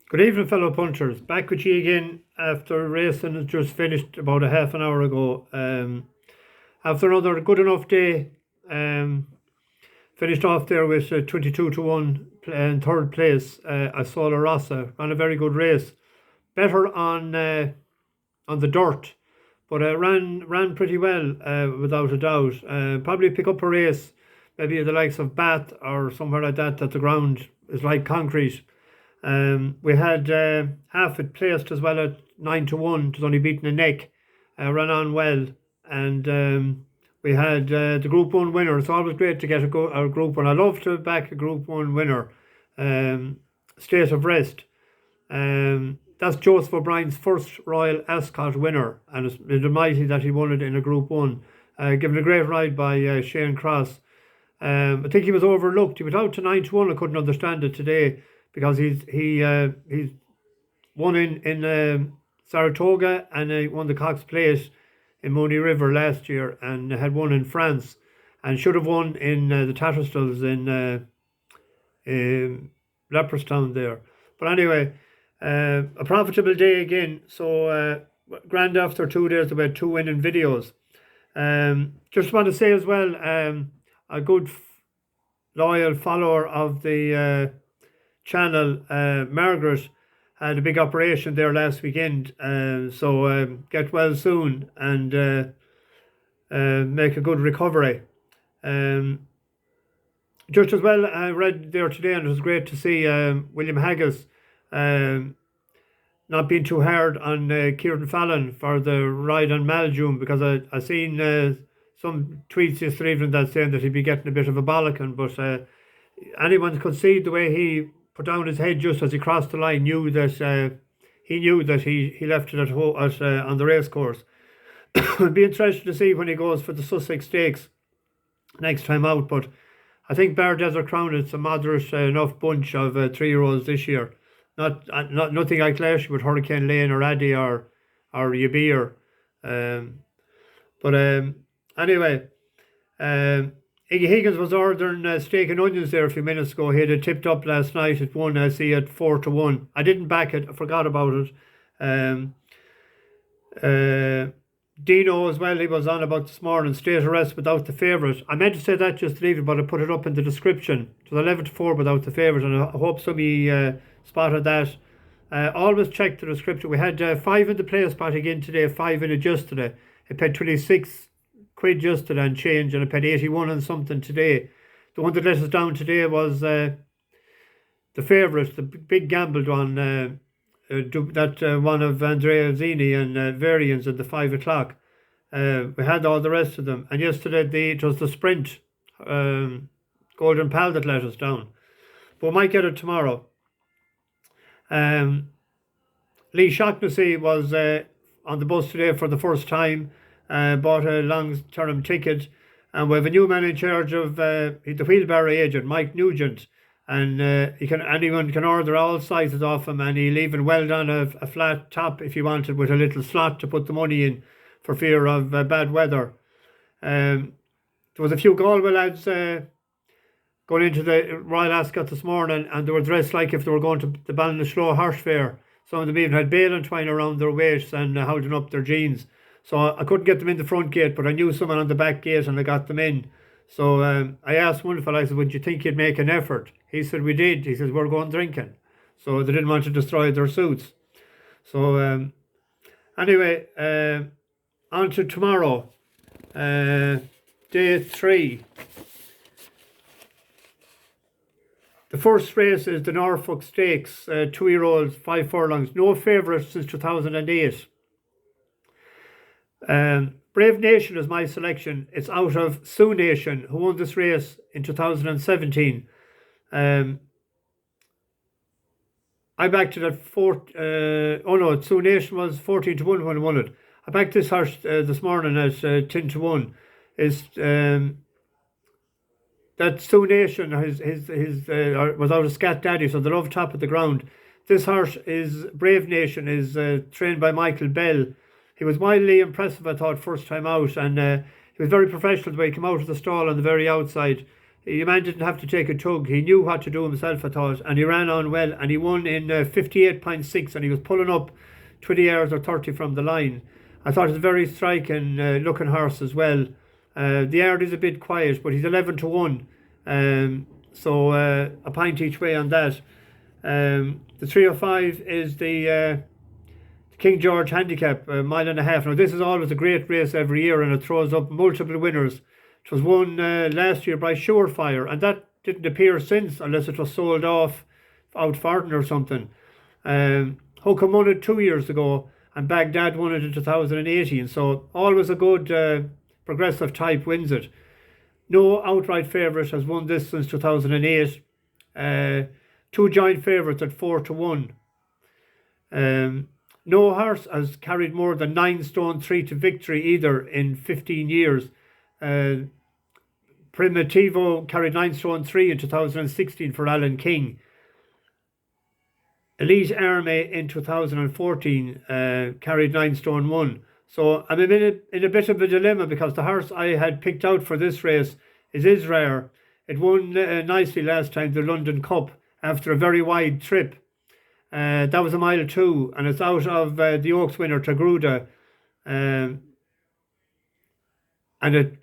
Good evening, fellow punchers. Back with you again after racing has just finished about a half an hour ago. After another good enough day, finished off there with 22 to 1 in third place. I saw La Rosa ran a very good race. Better on the dirt, but ran pretty well without a doubt. Probably pick up a race, maybe the likes of Bath or somewhere like that the ground is like concrete. We had half it placed as well at 9 to 1. It was only beaten a neck. Ran on well. And we had the Group 1 winner. It's always great to get a Group 1. I love to back a Group 1 winner. State of Rest. That's Joseph O'Brien's first Royal Ascot winner. And it's mighty that he won it in a Group 1. Given a great ride by Shane Cross. I think he was overlooked. He was out to 9 to 1. I couldn't understand it today, because he's won in Saratoga, and he won the Cox Plate in Mooney River last year, and had won in France, and should have won in the Tattersalls in Leopardstown there. But anyway, a profitable day again. So grand after 2 days, we had 2 winning videos. Just want to say as well, a good loyal follower of the channel, Margaret, had a big operation there last weekend, so get well soon and make a good recovery. Just as well, I read there today, and it was great to see William Haggis not being too hard on Kieran Fallon for the ride on Maljum, because I seen some tweets yesterday evening that saying that he'd be getting a bit of a bollocking, but anyone could see the way he put down his head just as he crossed the line, knew that he left it on the race course. It'll be interesting to see when he goes for the Sussex Stakes next time out, but I think Bar Desert Crown, it's a moderate enough bunch of 3-year-olds this year. Not nothing like last year with Hurricane Lane or Addy or Yabir. Anyway, Iggy Higgins was ordering steak and onions there a few minutes ago. He had it tipped up last night at 1. I see at 4 to 1. I didn't back it. I forgot about it. Dino as well, he was on about this morning. State of Rest without the favourite. I meant to say that just to leave it, but I put it up in the description. It was 11 to 4 without the favourite, and I hope somebody spotted that. Always check the description. We had 5 in the Placepot again today, 5 in it just today. I paid 26 quid just today and change, and I paid 81 and something today. The one that let us down today was the favourite, the big gambled one, that one of Andrea Zini and Varians at the 5 o'clock. We had all the rest of them, and yesterday it was the sprint Golden Pal that let us down, but we might get it tomorrow. Lee Shaughnessy was on the bus today for the first time. Bought a long-term ticket, and we have a new man in charge of the wheelbarrow agent, Mike Nugent, and anyone can order all sizes off him, and he'll even weld on a flat top if you wanted, with a little slot to put the money in for fear of bad weather. There was a few Galway lads going into the Royal Ascot this morning, and they were dressed like if they were going to the Ballinasloe Horse Fair. Some of them even had bale and twine around their waists and holding up their jeans. So I couldn't get them in the front gate, but I knew someone on the back gate, and I got them in. So I asked one fellow, I said, would you think you'd make an effort? He said, we did. He says, we're going drinking. So they didn't want to destroy their suits. So anyway, on to tomorrow, day 3. The first race is the Norfolk Stakes, 2-year-olds, 5 furlongs. No favourite since 2008. Brave Nation is my selection. It's out of Sioux Nation, who won this race in 2017. I backed it at Sioux Nation was 14 to 1 when I won it. I backed this horse this morning at 10 to 1. That Sioux Nation was out of Scat Daddy, so they love top of the ground. This horse is Brave Nation, is trained by Michael Bell. He was wildly impressive, I thought, first time out, and he was very professional the way he came out of the stall on the very outside. The man didn't have to take a tug. He knew what to do himself, I thought, and he ran on well, and he won in 58.6, and he was pulling up 20 yards or 30 from the line. I thought it was a very striking looking horse as well. The yard is a bit quiet, but he's 11 to 1. So a pint each way on that. The 305 is the King George handicap, a mile and a half. Now, this is always a great race every year, and it throws up multiple winners. It was won last year by Surefire, and that didn't appear since, unless it was sold off out Farton or something. Hookham won it 2 years ago, and Baghdad won it in 2018. So always a good progressive type wins it. No outright favourite has won this since 2008. Two joint favourites at 4 to 1. No horse has carried more than 9 stone 3 to victory either in 15 years. Primitivo carried 9 stone 3 in 2016 for Alan King. Elite Army in 2014 carried 9 stone 1. So I'm in a bit of a dilemma, because the horse I had picked out for this race is Israr. It won nicely last time, the London Cup, after a very wide trip. That was a mile 2, and it's out of the Oaks winner, Tagruda. And it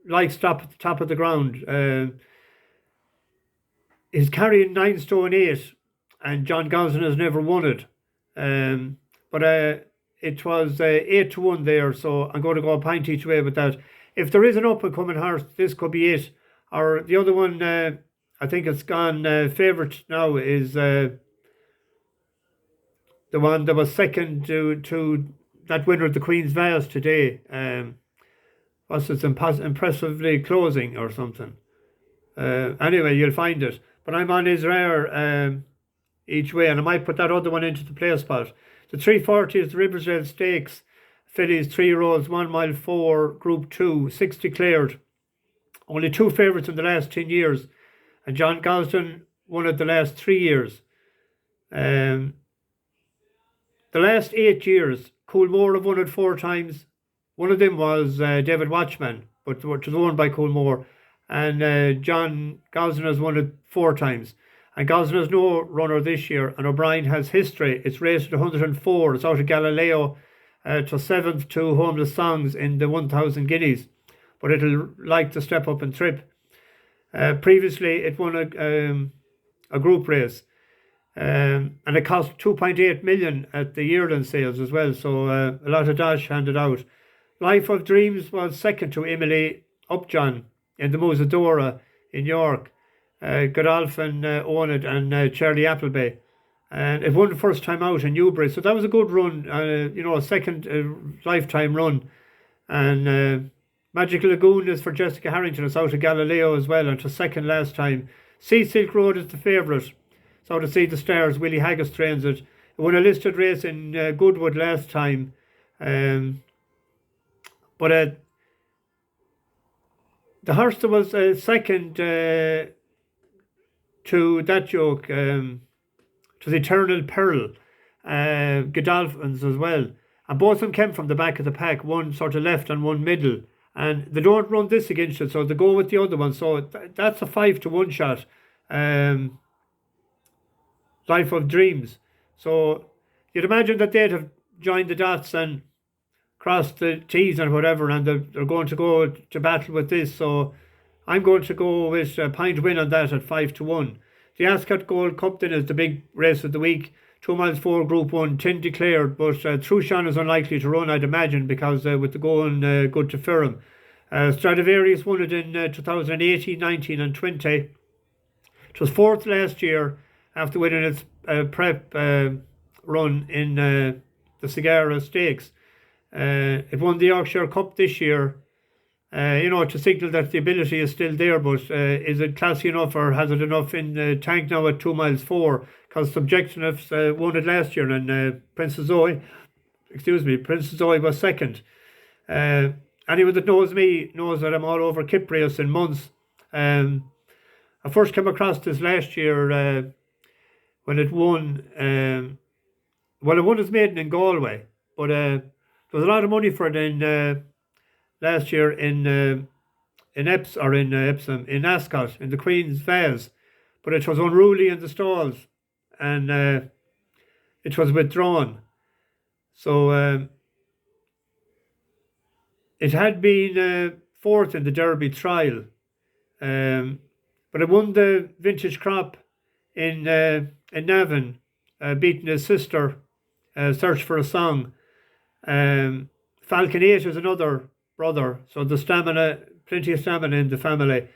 likes top at the top of the ground. He's carrying 9 stone 8, and John Gosden has never won it. But it was 8 to 1 there, so I'm going to go a pint each way with that. If there is an up and coming horse, this could be it. Or the other one, I think it's gone favourite now, is the one that was second to that winner of the Queen's Vase today. Was it impressively closing or something? Anyway, you'll find it. But I'm on Israr each way, and I might put that other one into the Placepot. The 340 is the Ribhi Stakes. Fillies, 3-year-olds, 1 mile 4, Group 2, 6 declared. Only 2 favourites in the last 10 years. And John Gosden won it the last 3 years. The last 8 years, Coolmore have won it 4 times. One of them was David Watchman, but it was won by Coolmore. And John Gosden has won it 4 times. And Gosden has no runner this year, and O'Brien has history. It's rated 104. It's out of Galileo to 7th to Homeless Songs in the 1,000 guineas. But it'll like to step up and trip. Previously, it won a group race. And it cost 2.8 million at the yearling sales as well. So a lot of dash handed out. Life of Dreams was second to Emily Upjohn in the Musadora in York. Godolphin owned it, and Charlie Appleby. And it won the first time out in Newbury. So that was a good run, a second lifetime run. And Magical Lagoon is for Jessica Harrington. It's out of Galileo as well, and to second last time. Sea Silk Road is the favourite. It's out of Sea the Stars. Willie Haggis trains it. It won a listed race in Goodwood last time. But the horse that was second to that joke, to the Eternal Pearl, Godolphins as well. And both of them came from the back of the pack, one sort of left and one middle. And they don't run this against it, so they go with the other one. So that's a 5 to 1 shot. Life of Dreams. So you'd imagine that they'd have joined the dots and crossed the T's and whatever, and they're going to go to battle with this. So I'm going to go with a pint win on that at 5 to 1. The Ascot Gold Cup then is the big race of the week. 2 miles 4, Group 1, 10 declared, but Trushan is unlikely to run, I'd imagine, because with the going good to Ferrum. Stradivarius won it in 2018, 19 and 20. It was 4th last year after winning its prep run in the Sagara Stakes. It won the Yorkshire Cup this year, to signal that the ability is still there, but is it classy enough, or has it enough in the tank now at 2 miles 4? Because Subjectiveness won it last year, and Princess Zoe was second. Anyone that knows me knows that I'm all over Kyprios in months. I first came across this last year when it won. It won its maiden in Galway, but there was a lot of money for it in last year in in Ascot, in the Queen's Vase, but it was unruly in the stalls, and it was withdrawn. So it had been fourth in the Derby trial, but it won the vintage crop in Navan, beating his sister, Search for a Song. Falcon 8 is another brother, so the stamina, plenty of stamina in the family.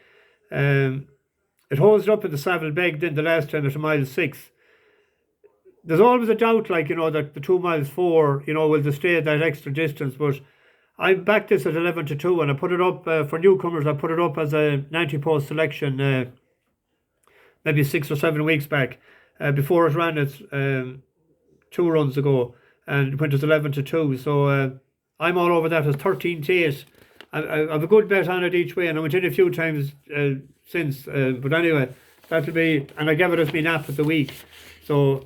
It holds up in the Savile Beg then the last time at a mile 6. There's always a doubt, that the 2 miles 4, will they stay that extra distance, but I backed this at 11 to 2, and I put it up for newcomers. I put it up as a 90-post selection maybe 6 or 7 weeks back, before it ran its 2 runs ago, and it went as 11 to 2. So I'm all over that as 13 to 8. I have a good bet on it each way, and I went in a few times since. But anyway, that'll be, and I gave it as my nap of the week. So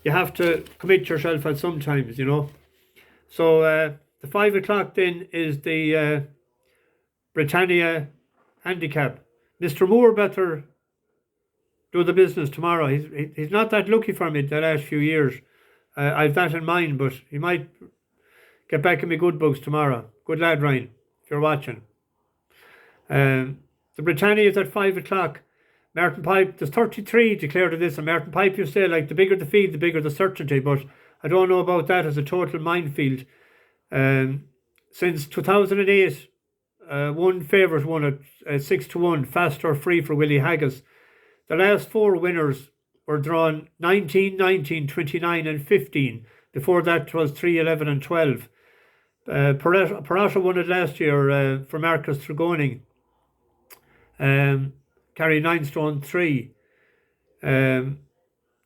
you have to commit yourself at sometimes, So the 5 o'clock then is the Britannia handicap. Mr. Moore better do the business tomorrow. He's not that lucky for me the last few years. I've that in mind, but he might get back in my good books tomorrow. Good lad, Ryan, if you're watching. The Britannia is at 5 o'clock. Martin Pipe, there's 33 declared of this, and Martin Pipe, you say, the bigger the field, the bigger the certainty, but I don't know about that as a total minefield. Since 2008, one favourite won at 6 to 1, fast or free for Willie Haggis. The last 4 winners were drawn 19, 19, 29 and 15. Before that it was 3, 11 and 12. Parata won it last year for Marcus Tregoning. Carried 9 stone 3. And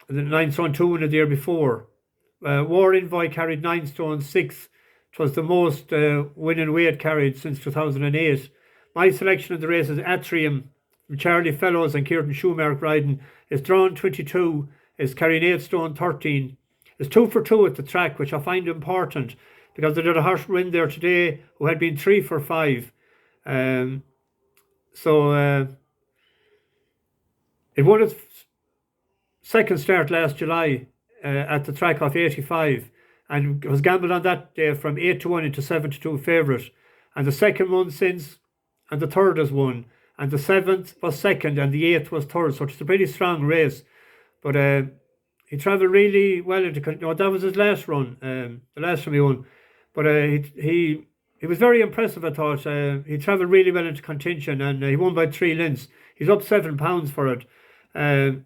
then 9 stone 2 in the year before. War Envoy carried 9 stone 6. It was the most winning weight carried since 2008. My selection of the race is Atrium, Charlie Fellows and Kieran Schumacher riding. Is drawn 22, is carrying 8 stone 13. Is 2 for 2 at the track, which I find important because they did a horse win there today who had been 3 for 5. It won its second start last July at the track off 85, and was gambled on that day from 8 to 1 into 7 to 2 favourite. And the second one since, and the third has won. And the 7th was second, and the 8th was third. So it's a pretty strong race. But he travelled really well into. That was his last run, the last time he won. But he was very impressive, I thought. He travelled really well into contention, and he won by 3 lengths. He's up £7 for it.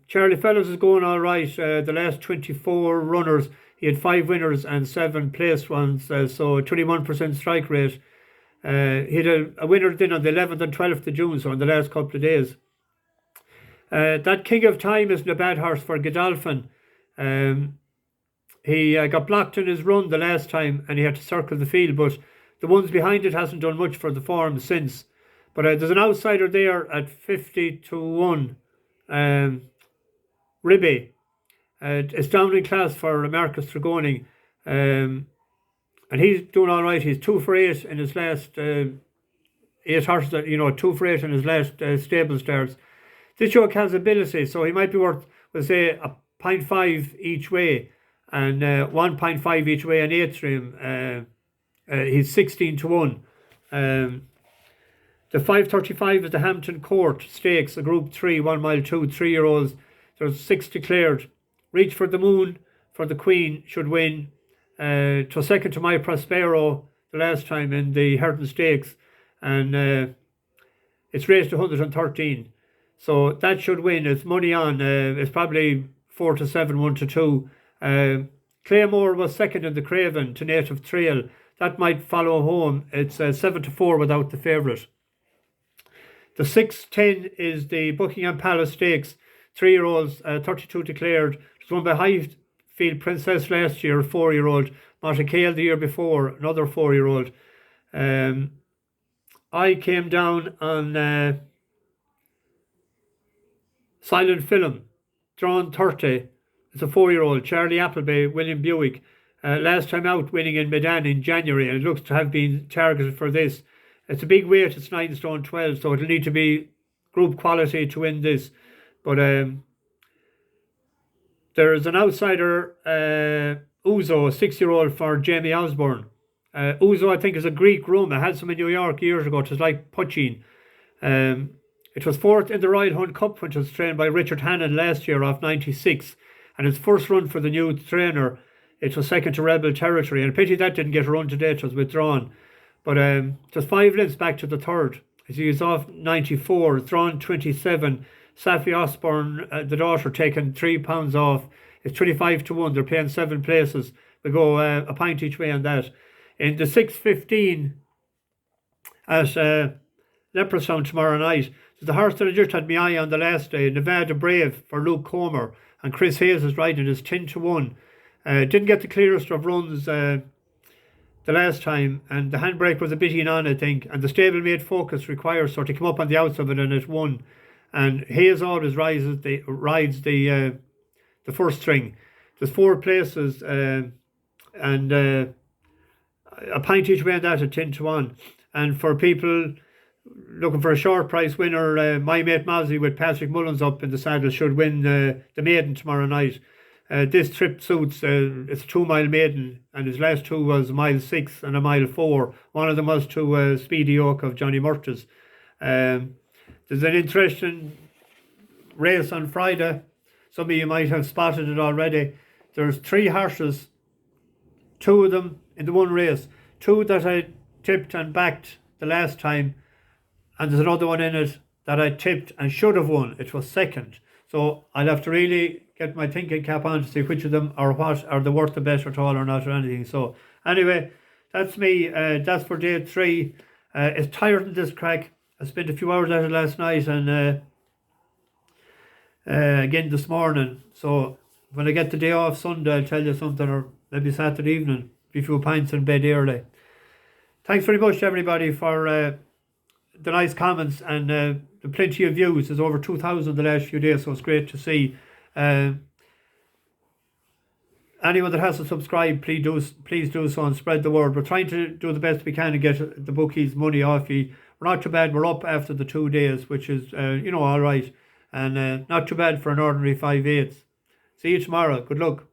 Charlie Fellows is going all right. The last 24 runners, he had 5 winners and 7 place ones, so 21% strike rate. He had a winner then on the 11th and 12th of June, so in the last couple of days. That King of Time isn't a bad horse for Godolphin. He got blocked in his run the last time and he had to circle the field, but the ones behind it hasn't done much for the form since. But there's an outsider there at 50 to 1. Ribhi. It's down in class for Marcus Tregoning. And he's doing all right. He's 2 for 8 in his last 8 horses, 2 for 8 in his last stable starts. This yoke has ability, so he might be worth, we'll say, a 0.5 each way and 1.5 each way on Atrium. He's 16 to 1. The 535 is the Hampton Court Stakes, a Group 3, 1 mile 2, 3-year-olds. There's 6 declared. Reach for the Moon for the Queen should win. It was second to My Prospero the last time in the Herton Stakes, and it's raised to 113. So that should win. It's money on. It's probably 4 to 7, 1 to 2. Claymore was second in the Craven to Native Trail. That might follow home. It's 7 to 4 without the favourite. The 6-10 is the Buckingham Palace Stakes. 3-year-olds, 32 declared. It was won by Highfield Princess last year, a 4-year-old. Monte-Kale the year before, another 4-year-old. I came down on Silent Film, drawn 30. It's a 4-year-old, Charlie Appleby, William Buick. Last time out winning in Medan in January, and it looks to have been targeted for this. It's a big weight. It's 9 stone 12, so it'll need to be group quality to win this. But there's an outsider, Ouzo, a 6-year-old for Jamie Osborne. Ouzo, I think, is a Greek room. I had some in New York years ago. It was like Puchin. It was fourth in the Royal Hunt Cup, which was trained by Richard Hannon last year off 96. And its first run for the new trainer, it was second to Rebel Territory. And a pity that didn't get a run today. It was withdrawn. But just 5 lengths back to the third. As he is off 94, drawn 27. Safi Osborne, the daughter, taking £3 off. It's 25 to 1. They're paying 7 places. We go a pint each way on that. In the 6:15 at Leopardstown tomorrow night, there's the horse that I just had my eye on the last day, Nevada Brave for Luke Comer. And Chris Hayes is riding. It's 10 to 1. Didn't get the clearest of runs the last time, and the handbrake was a bit in on, I think, and the stablemate focus requires so to come up on the outs of it, and it won. And Hayes always rides the first string. There's 4 places, and a pint each way on that at 10 to 1. And for people looking for a short price winner, My Mate Mozzie with Patrick Mullins up in the saddle should win the maiden tomorrow night. This trip suits, it's a 2-mile maiden, and his last 2 was mile 6 and a mile 4. One of them was to Speedy Oak of Johnny Murtagh's. There's an interesting race on Friday. Some of you might have spotted it already. There's 3 horses, 2 of them in the one race. 2 that I tipped and backed the last time, and there's another one in it that I tipped and should have won. It was second. So I'll have to really get my thinking cap on to see which of them are what, are they worth the bet at all or not or anything. So anyway, that's me. That's for day 3. It's tired in this crack. I spent a few hours at it last night and again this morning. So when I get the day off Sunday, I'll tell you something, or maybe Saturday evening, be a few pints in bed early. Thanks very much everybody for the nice comments and the plenty of views. There's over 2,000 the last few days, so it's great to see. Anyone that hasn't subscribed, please do so and spread the word. We're trying to do the best we can to get the bookies money off you. We're not too bad. We're up after the 2 days, which is all right, and not too bad for an ordinary 5/8. See you tomorrow. Good luck.